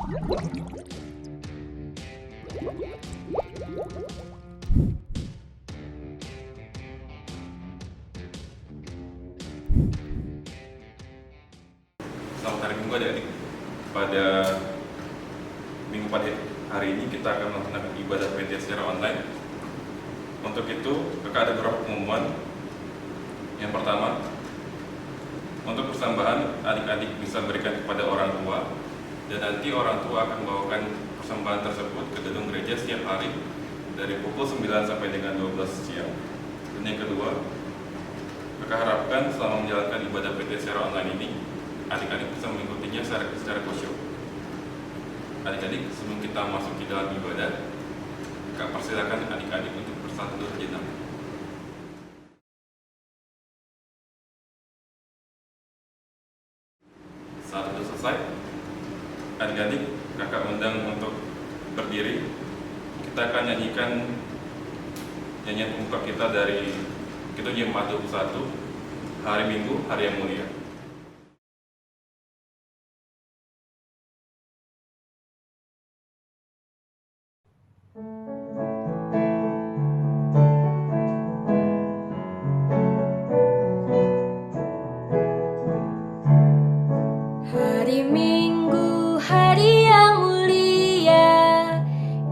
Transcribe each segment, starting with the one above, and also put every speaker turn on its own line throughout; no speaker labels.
Selamat hari Minggu adik-adik. Pada minggu pada hari ini kita akan melaksanakan ibadah PT secara online. Untuk itu, kakak ada beberapa pengumuman. Yang pertama, untuk persembahan adik-adik bisa berikan kepada orang tua, dan nanti orang tua akan membawakan persembahan tersebut ke gedung gereja setiap hari dari pukul 9 sampai dengan 12 siang. Dan yang kedua, kakak harapkan selama menjalankan ibadah PT secara online ini, adik-adik bisa mengikutinya secara khusyuk. Adik-adik, sebelum kita masuk ke dalam ibadah, kakak persilakan adik-adik untuk bersatu dulu sejenak. Saat itu selesai, adik-adik, kakak undang untuk berdiri. Kita akan nyanyikan nyanyian pembuka kita dari Kidung Jemaat 21, Hari Minggu, Hari yang Mulia.
Hari Minggu, hari yang mulia,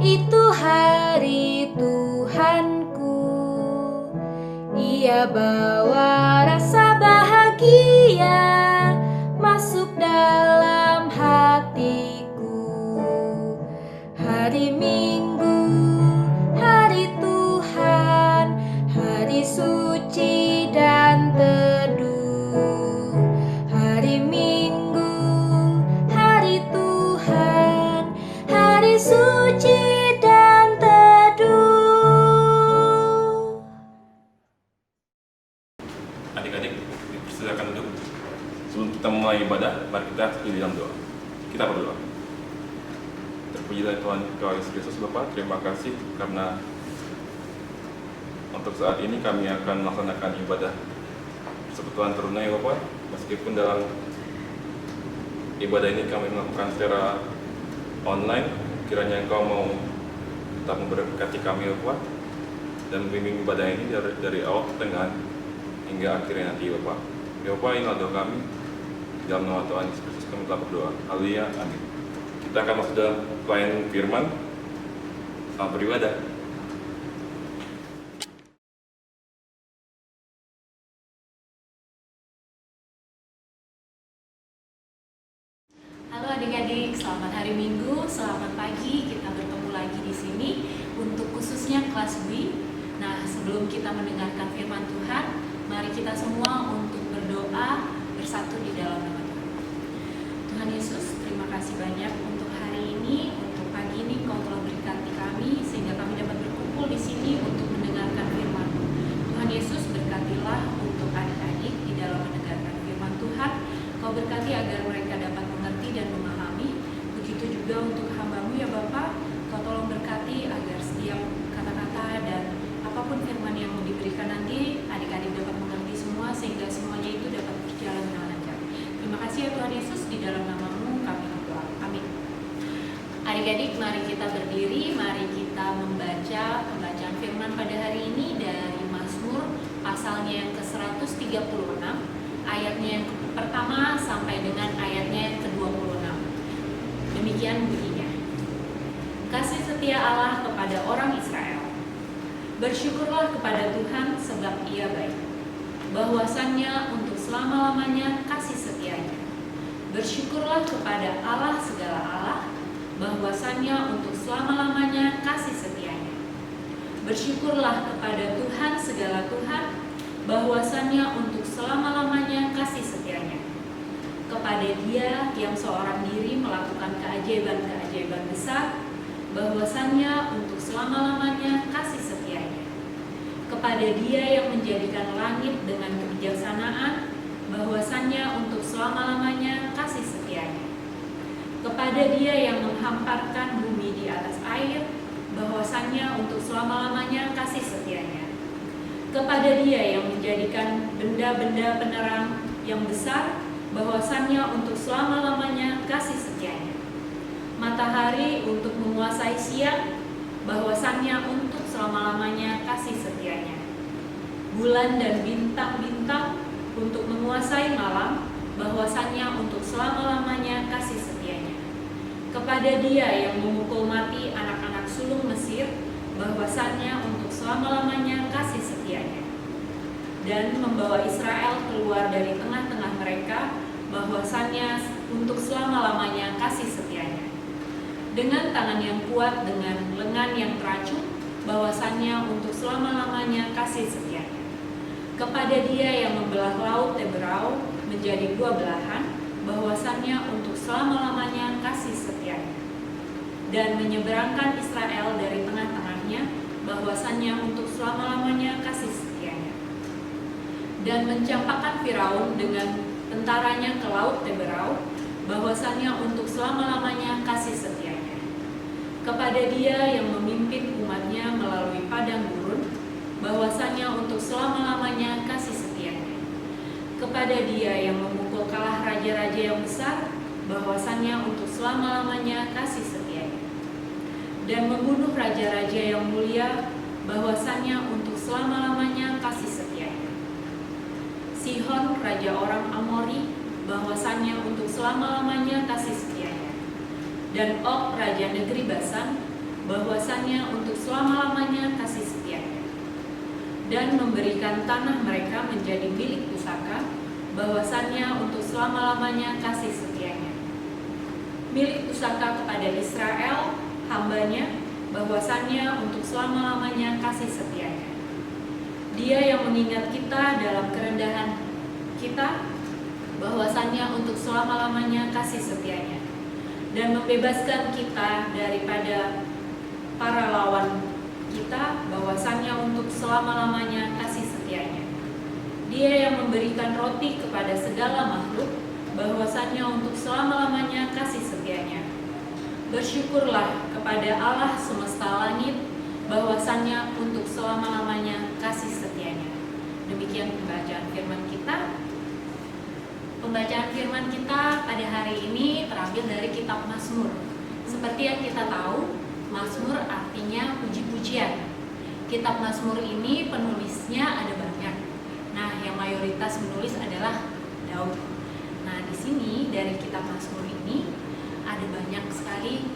itu hari Tuhanku. Ia bawa rasa bahagia masuk dalam hatiku. Hari Minggu, hari Tuhan, hari suci dan teduh. Hari Minggu, hari Tuhan, hari suci dan teduh.
Adik-adik, dipersilakan duduk. Sebelum kita mulai ibadah, mari kita di dalam doa. Kita berdoa. Terpujilah Tuhan Yesus Kristus Bapa, terima kasih karena untuk saat ini kami akan melaksanakan ibadah persekutuan teruna ya Bapak. Meskipun dalam ibadah ini kami melakukan secara online, kiranya Engkau mau tetap memberkati kami ya Bapak, dan membimbing ibadah ini dari awal ke tengah hingga akhirnya nanti Bapak. Ya Bapak, inilah doa kami. Dalam nama Tuhan Yesus Kristus kami telah berdoa. Haleluya, amin. Kita akan masuk dalam pelayanan firman. Selamat beribadah.
Halo adik-adik, selamat hari Minggu, selamat pagi. Kita bertemu lagi di sini untuk khususnya kelas W. Nah, sebelum kita mendengarkan firman Tuhan, mari kita semua untuk berdoa bersatu di dalam nama Tuhan. Tuhan Yesus, terima kasih banyak untuk hari ini, untuk pagi ini Kau telah berkati kami sehingga kami dapat berkumpul di sini untuk mendengarkan firman-Mu. Tuhan Yesus, berkatilah untuk adik-adik di dalam mendengarkan firman Tuhan. Kau berkati agar mereka dapat mengerti dan memahami. Begitu juga untuk hamba-Mu ya Bapa. Kau tolong berkati agar setiap kata-kata dan apapun firman yang mau diberikan nanti adik-adik dapat mengerti semua sehingga semuanya itu dapat berjalan dengan lancar. Terima kasih ya Tuhan Yesus, di dalam nama-Mu kami berdoa. Amin. Adik-adik, mari kita berdiri, mari kita membaca pembacaan firman pada hari ini dari Mazmur pasalnya yang ke-136, ayatnya yang pertama sampai dengan ayatnya yang ke-26. Demikian bunyinya. Kasih setia Allah kepada orang Israel. Bersyukurlah kepada Tuhan sebab Ia baik. Bahwasannya untuk selama-lamanya kasih setianya. Bersyukurlah kepada Allah segala Allah. Bahwasannya untuk selama-lamanya kasih setianya. Bersyukurlah kepada Tuhan segala Tuhan. Bahwasannya untuk selama-lamanya kasih setianya. Kepada Dia yang seorang diri melakukan keajaiban-keajaiban besar, bahwasannya untuk selama-lamanya kasih setianya. Kepada Dia yang menjadikan langit dengan kebijaksanaan, bahwasannya untuk selama-lamanya kasih setianya. Kepada Dia yang menghamparkan bumi di atas air, bahwasannya untuk selama-lamanya kasih setianya. Kepada Dia yang menjadikan benda-benda penerang yang besar, bahwasannya untuk selama-lamanya kasih setianya. matahari untuk menguasai siang, bahwasannya untuk selama-lamanya kasih setianya. Bulan dan bintang-bintang untuk menguasai malam, bahwasannya untuk selama-lamanya kasih setianya. Kepada Dia yang memukul mati anak-anak sulung Mesir, bahwasannya untuk selama-lamanya kasih setianya. Dan membawa Israel keluar dari tengah-tengah mereka, bahwasannya untuk selama-lamanya kasih setianya. Dengan tangan yang kuat, dengan lengan yang teracung, bahwasannya untuk selama-lamanya kasih setianya. Kepada Dia yang membelah laut Teberau menjadi dua belahan, bahwasannya untuk selama-lamanya kasih setianya. Dan menyeberangkan Israel dari tengah-tengahnya, bahwasannya untuk selama-lamanya kasih setianya. Dan mencampakkan Firaun dengan tentaranya ke laut Teberau, bahwasannya untuk selama-lamanya kasih setianya. Kepada Dia yang memimpin umatnya melalui padang gurun, bahwasannya untuk selama-lamanya kasih setianya. Kepada Dia yang memukul kalah raja-raja yang besar, bahwasannya untuk selama-lamanya kasih setianya. Dan membunuh raja-raja yang mulia, bahwasannya untuk selama-lamanya kasih setianya. Sihon, raja orang Amori, bahwasannya untuk selama-lamanya kasih setianya. Dan Og, raja negeri Basan, bahwasannya untuk selama-lamanya kasih setianya. Dan memberikan tanah mereka menjadi milik pusaka, bahwasannya untuk selama-lamanya kasih setianya. Milik pusaka kepada Israel, hambanya, bahwasannya untuk selama-lamanya kasih setianya. Dia yang mengingat kita dalam kerendahan kita, bahwasannya untuk selama-lamanya kasih setianya. Dan membebaskan kita daripada para lawan kita, bahwasannya untuk selama-lamanya kasih setianya. Dia yang memberikan roti kepada segala makhluk, bahwasannya untuk selama-lamanya kasih setianya. Bersyukurlah kepada Allah semesta langit, bahwasannya untuk selama-lamanya kasih setianya. Demikian pembacaan firman kita. Pembacaan firman kita pada hari ini terambil dari kitab Mazmur. Seperti yang kita tahu, Mazmur artinya puji-pujian. Kitab Mazmur ini penulisnya ada banyak. Nah, yang mayoritas menulis adalah Daud. Nah, di sini dari kitab Mazmur ini ada banyak sekali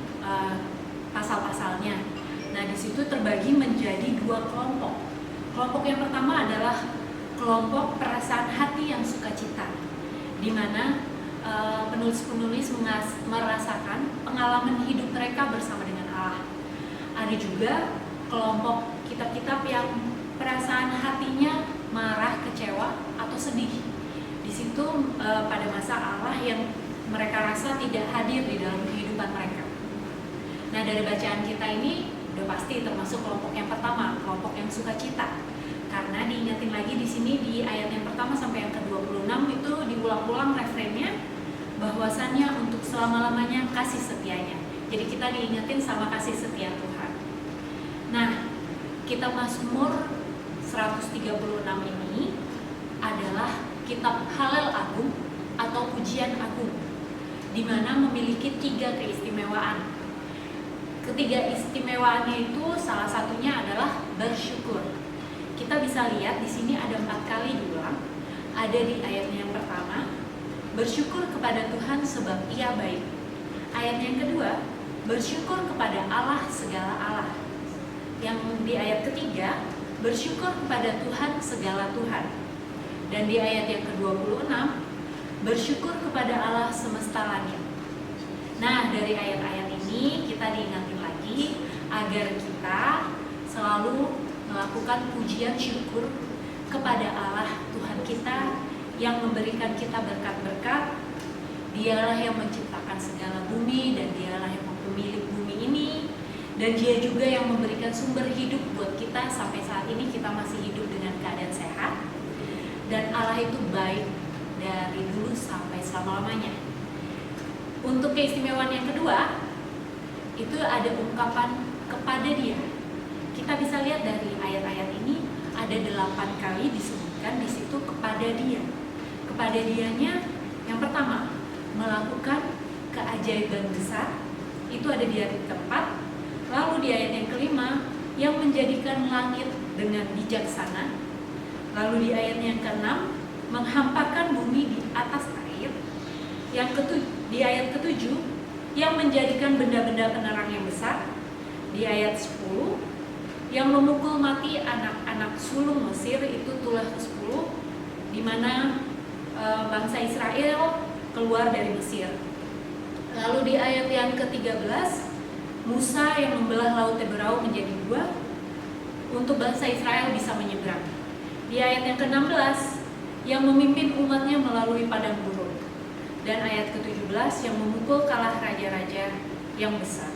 pasal-pasalnya. Nah, di situ terbagi menjadi dua kelompok. Kelompok yang pertama adalah kelompok perasaan hati yang sukacita, di mana penulis-penulis merasakan pengalaman hidup mereka bersama dengan Allah. Ada juga kelompok kitab-kitab yang perasaan hatinya marah, kecewa, atau sedih. Di situ pada masa Allah yang mereka rasa tidak hadir di dalam kehidupan mereka. Nah, dari bacaan kita ini udah pasti termasuk kelompok yang pertama, kelompok yang sukacita. Karena diingatin lagi di sini di ayat yang pertama sampai yang ke-26 itu diulang-ulang refrennya, bahwasannya untuk selama-lamanya kasih setianya. Jadi kita diingetin sama kasih setia Tuhan. Nah, kitab Mazmur 136 ini adalah kitab Halel Agung atau pujian agung, di mana memiliki 3 keistimewaan. Ketiga istimewaannya itu salah satunya adalah bersyukur. Kita bisa lihat di sini ada 4 kali diulang. Ada di ayatnya yang pertama, bersyukur kepada Tuhan sebab Ia baik. Ayat yang kedua, bersyukur kepada Allah segala Allah. Yang di ayat ketiga, bersyukur kepada Tuhan segala Tuhan. Dan di ayat yang ke-26, bersyukur kepada Allah semesta langit. Nah, dari ayat-ayat ini kita diingatin lagi agar kita selalu melakukan pujian syukur kepada Allah Tuhan kita yang memberikan kita berkat-berkat. Dialah yang menciptakan segala bumi dan Dialah yang pemilik bumi ini, dan Dia juga yang memberikan sumber hidup buat kita sampai saat ini kita masih hidup dengan keadaan sehat. Dan Allah itu baik dari dulu sampai selama-lamanya. Untuk keistimewaan yang kedua, itu ada ungkapan kepada Dia. Kita bisa lihat dari ayat-ayat ini ada 8 kali disebutkan di situ kepada Dia. Kepada Dianya yang pertama, melakukan keajaiban besar. itu ada di ayat keempat. Lalu di ayat yang kelima, yang menjadikan langit dengan bijaksana. Lalu di ayat yang keenam, menghampakan bumi di atas air. Di ayat ketujuh, yang menjadikan benda-benda penerang yang besar. Di ayat 10, yang memukul mati anak-anak sulung Mesir, itu tulah ke-10, di mana bangsa Israel keluar dari Mesir. Lalu di ayat yang ke-13, Musa yang membelah laut Teberau menjadi dua untuk bangsa Israel bisa menyeberang. Di ayat yang ke-16, yang memimpin umatnya melalui padang gurun. Dan ayat ke-17, yang memukul kalah raja-raja yang besar.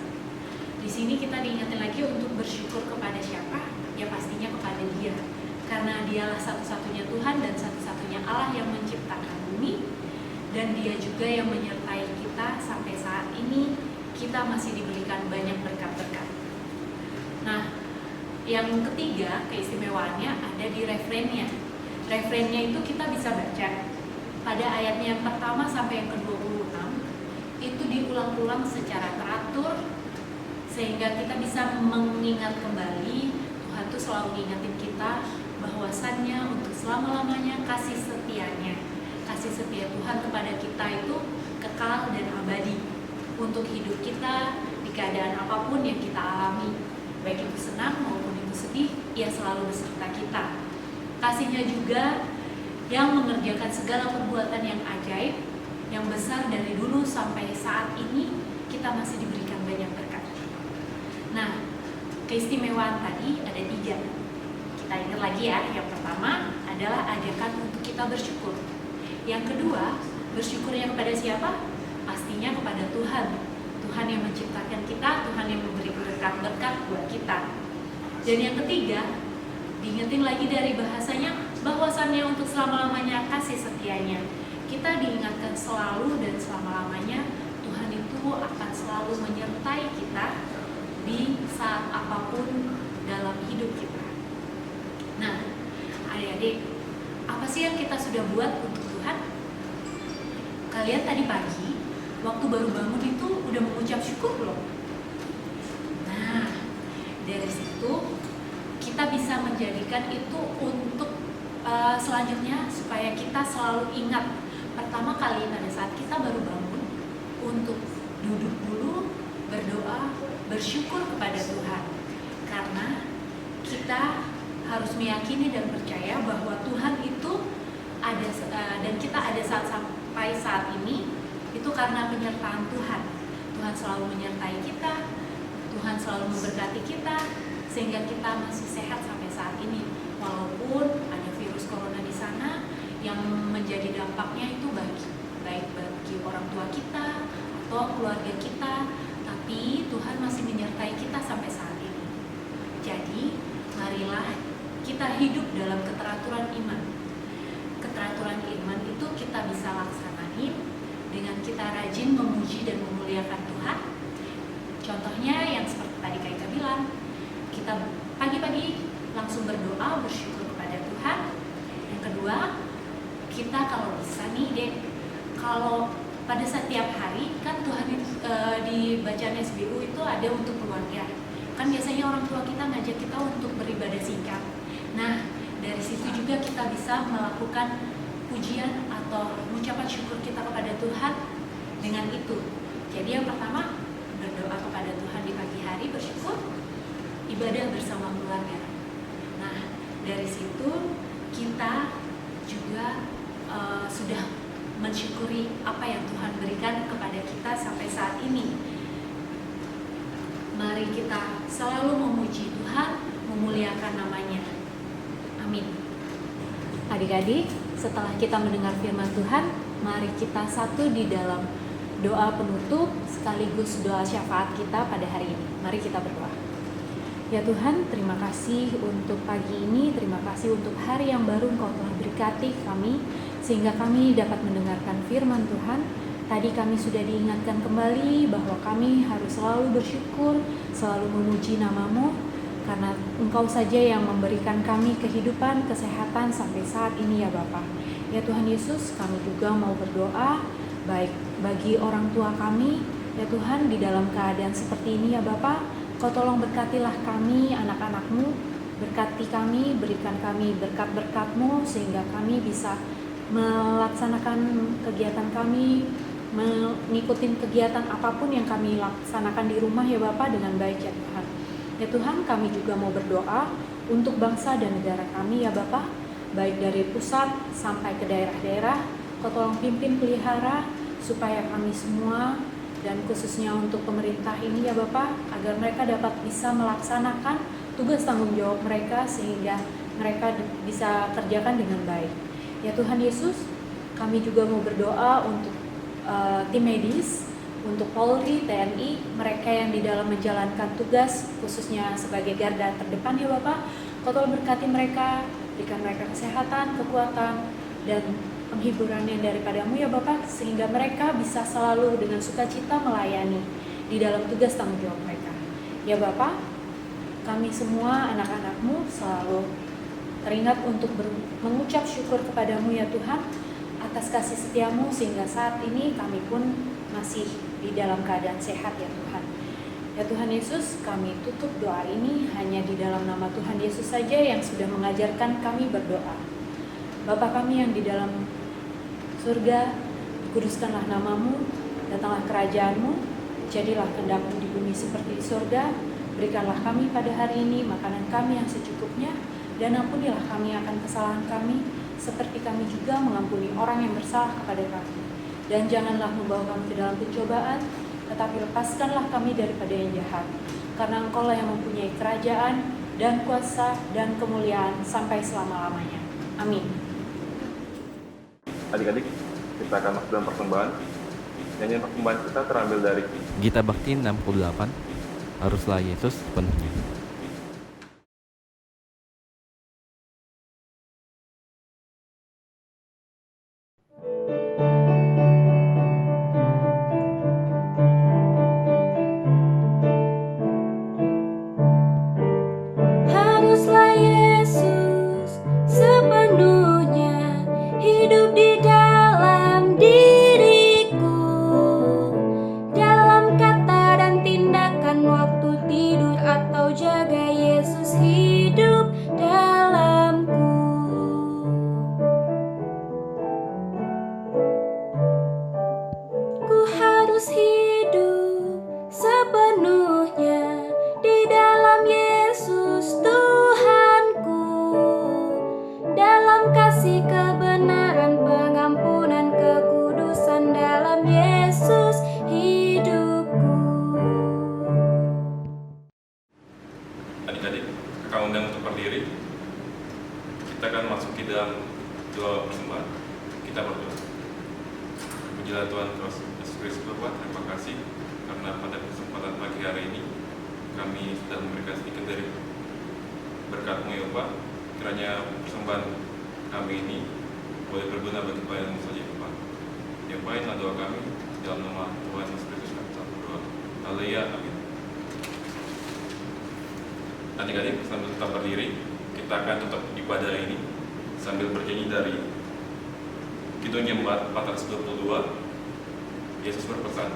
Di sini kita diingatkan lagi untuk bersyukur kepada siapa? Ya pastinya kepada Dia. Karena Dialah satu-satunya Tuhan dan satu-satunya Allah yang menciptakan bumi. Dan Dia juga yang menyertai kita sampai saat ini kita masih diberikan banyak berkat-berkat. Nah, yang ketiga keistimewaannya ada di refrennya. Refrennya itu kita bisa baca pada ayatnya yang pertama sampai yang ke-26, itu diulang-ulang secara teratur sehingga kita bisa mengingat kembali. Tuhan tuh selalu ngingetin kita bahwasannya untuk selama-lamanya kasih setia Tuhan kepada kita itu kekal dan abadi untuk hidup kita di keadaan apapun yang kita alami, baik itu senang maupun itu sedih, Ia selalu beserta kita. Kasihnya juga yang mengerjakan segala perbuatan yang ajaib, yang besar dari dulu sampai saat ini kita masih diberikan banyak berkat. Nah, keistimewaan tadi ada 3. Kita ingat lagi ya, yang pertama adalah ajakan untuk kita bersyukur. Yang kedua, bersyukurnya kepada siapa? Pastinya kepada Tuhan. Tuhan yang menciptakan kita, Tuhan yang memberi berkat-berkat buat kita. Dan yang ketiga, diingetin lagi dari bahasanya, bahwasannya untuk selama-lamanya kasih setianya. Kita diingatkan selalu dan selama-lamanya Tuhan itu akan selalu menyertai kita di saat apapun dalam hidup kita. Nah, adik-adik, apa sih yang kita sudah buat untuk Tuhan? Kalian tadi pagi waktu baru bangun itu udah mengucap syukur belum? Nah, dari situ kita bisa menjadikan itu untuk selanjutnya supaya kita selalu ingat pertama kali pada saat kita baru bangun untuk duduk dulu, berdoa, bersyukur kepada Tuhan. Karena kita harus meyakini dan percaya bahwa Tuhan itu ada dan kita ada sampai saat ini itu karena penyertaan Tuhan. Tuhan selalu menyertai kita, Tuhan selalu memberkati kita sehingga kita masih sehat sampai saat ini. Walaupun ada virus corona di sana yang menjadi dampaknya itu baik bagi orang tua kita atau keluarga kita, tapi Tuhan masih menyertai kita sampai saat ini. Jadi, marilah kita hidup dalam keteraturan iman. Keteraturan iman itu kita bisa laksanain dengan kita rajin memuji dan memuliakan Tuhan. Contohnya yang seperti tadi Kak Ika bilang, kita pagi-pagi langsung berdoa, bersyukur kepada Tuhan. Yang kedua, kita kalau bisa nih dek, kalau pada setiap hari kan Tuhan di bacaan SBU itu ada untuk keluarga. Kan biasanya orang tua kita ngajak kita untuk beribadah singkat. Nah, dari situ juga kita bisa melakukan pujian atau ucapan syukur kita kepada Tuhan dengan itu. Jadi yang pertama, berdoa kepada Tuhan di pagi hari, bersyukur, ibadah bersama keluarga. Nah, dari situ kita juga sudah mensyukuri apa yang Tuhan berikan kepada kita sampai saat ini. Mari kita selalu memuji Tuhan, memuliakan namanya. Amin. Adik-adik, setelah kita mendengar firman Tuhan, mari kita satu di dalam doa penutup sekaligus doa syafaat kita pada hari ini. Mari kita berdoa. Ya Tuhan, terima kasih untuk pagi ini, terima kasih untuk hari yang baru Engkau telah berkati kami, sehingga kami dapat mendengarkan firman Tuhan. Tadi kami sudah diingatkan kembali bahwa kami harus selalu bersyukur, selalu memuji nama-Mu, karena Engkau saja yang memberikan kami kehidupan, kesehatan sampai saat ini ya Bapa. Ya Tuhan Yesus, kami juga mau berdoa, baik bagi orang tua kami,
Ya Tuhan, di dalam keadaan seperti ini ya Bapa, Kau tolong berkatilah kami, anak-anak-Mu, berkati kami, berikan kami berkat-berkat-Mu sehingga kami bisa melaksanakan kegiatan kami, mengikuti kegiatan apapun yang kami laksanakan di rumah ya Bapa dengan baik ya Tuhan. Ya Tuhan, kami juga mau berdoa untuk bangsa dan negara kami ya Bapa, baik dari pusat sampai ke daerah-daerah. Kau tolong pimpin pelihara supaya kami semua dan khususnya untuk pemerintah ini ya Bapak, agar mereka dapat bisa melaksanakan tugas tanggung jawab mereka sehingga mereka bisa kerjakan dengan baik. Ya Tuhan Yesus, kami juga mau berdoa untuk tim medis, untuk Polri, TNI, mereka yang di dalam menjalankan tugas khususnya sebagai garda terdepan ya Bapak. Kau tolong berkati mereka, berikan mereka kesehatan, kekuatan, dan penghiburan yang daripadamu ya Bapak, sehingga mereka bisa selalu dengan sukacita melayani di dalam tugas tanggung jawab mereka. Ya Bapak, kami semua anak-anak-Mu selalu teringat untuk mengucap syukur kepadamu ya Tuhan atas kasih setia-Mu sehingga saat ini kami pun masih di dalam keadaan sehat ya Tuhan. Ya Tuhan Yesus, kami tutup doa ini hanya di dalam nama Tuhan Yesus saja yang sudah mengajarkan kami berdoa. Bapa kami yang di dalam surga, dikuduskanlah namamu, datanglah kerajaan-Mu, jadilah kehendak-Mu di bumi seperti di surga. Berikanlah kami pada hari ini makanan kami yang secukupnya, dan ampunilah kami akan kesalahan kami, seperti kami juga mengampuni orang yang bersalah kepada kami. Dan janganlah membawa kami ke dalam pencobaan, tetapi lepaskanlah kami daripada yang jahat. Karena Engkau-lah yang mempunyai kerajaan, dan kuasa, dan kemuliaan sampai selama-lamanya. Amin.
Adik-adik, kita akan masuk dalam persembahan. Nyanyian persembahan kita terambil dari
Gita Bakti 68, Haruslah Yesus sepenuhnya.
Haruslah Yesus sepenuhnya hidup di dalam diriku, dalam kata dan tindakan, waktu tidur atau jaga, Yesus hidup dalamku. Ku harus hidup sepenuhnya di dalam Yesus Tuhanku, dalam kasih kebenaran, pengampunan, kekudusan, dalam Yesus hidupku.
adik-adik, kakak undang untuk berdiri. Kita akan masuk ke dalam doa persembahan. Kita berdoa. Pujilah Tuhan Yesus Kristus Bapa, terima kasih karena pada kesempatan pagi hari ini kami sudah memberikan sedikit dari berkat-Mu ya Bapak. Kiranya persembahan kami ini boleh berguna bagi pelayanan saja Bapak. Yang baiklah doa kami dalam nama Tuhan Yesus Kristus kami telah berdoa. Haleluya, amin. Adik-adik, sambil tetap berdiri, kita akan tutup ibadah ini sambil bernyanyi dari Kidung 422. Yesus berpesan.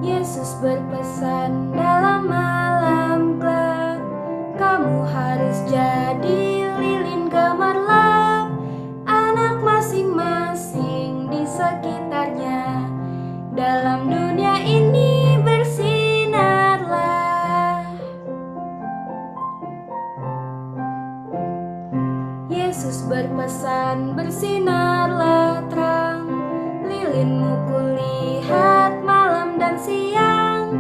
Yesus berpesan dalam malam gelap, kamu harus jadi lilin gemerlap, anak masing-masing di sekitarnya. Dalam dunia ini bersinarlah. Yesus berpesan, bersinarlah terang, lilinmu kulihat malam dan siang,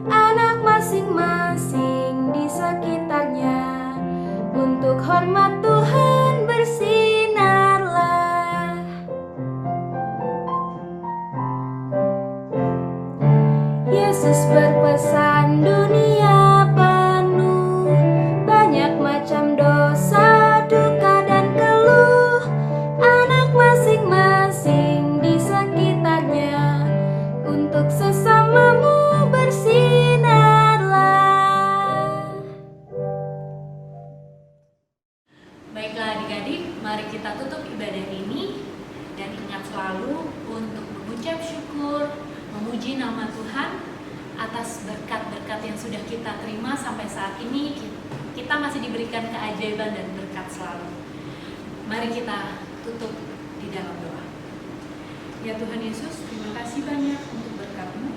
anak masing-masing di sekitarnya. Untuk hormat Tuhan bersinarlah. Yesus berpesan, dunia penuh banyak macam dosa, duka dan keluh, anak masing-masing di sekitarnya.
mengucap syukur, memuji nama Tuhan atas berkat-berkat yang sudah kita terima sampai saat ini. Kita masih diberikan keajaiban dan berkat selalu. Mari kita tutup di dalam doa. Ya Tuhan Yesus, terima kasih banyak untuk berkat-Mu.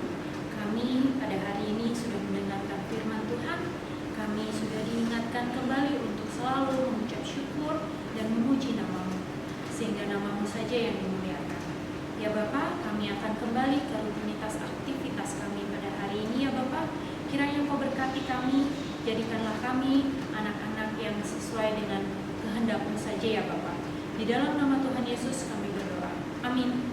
Kami pada hari ini sudah mendengarkan firman Tuhan. Kami sudah diingatkan kembali untuk selalu mengucap syukur dan memuji nama-Mu, sehingga nama-Mu saja yang dimuliakan. Ya Bapa, kami akan kembali ke rutinitas aktivitas kami pada hari ini ya Bapa. Kiranya Engkau berkati kami, jadikanlah kami anak-anak yang sesuai dengan kehendak-Mu saja ya Bapa. Di dalam nama Tuhan Yesus kami berdoa. Amin.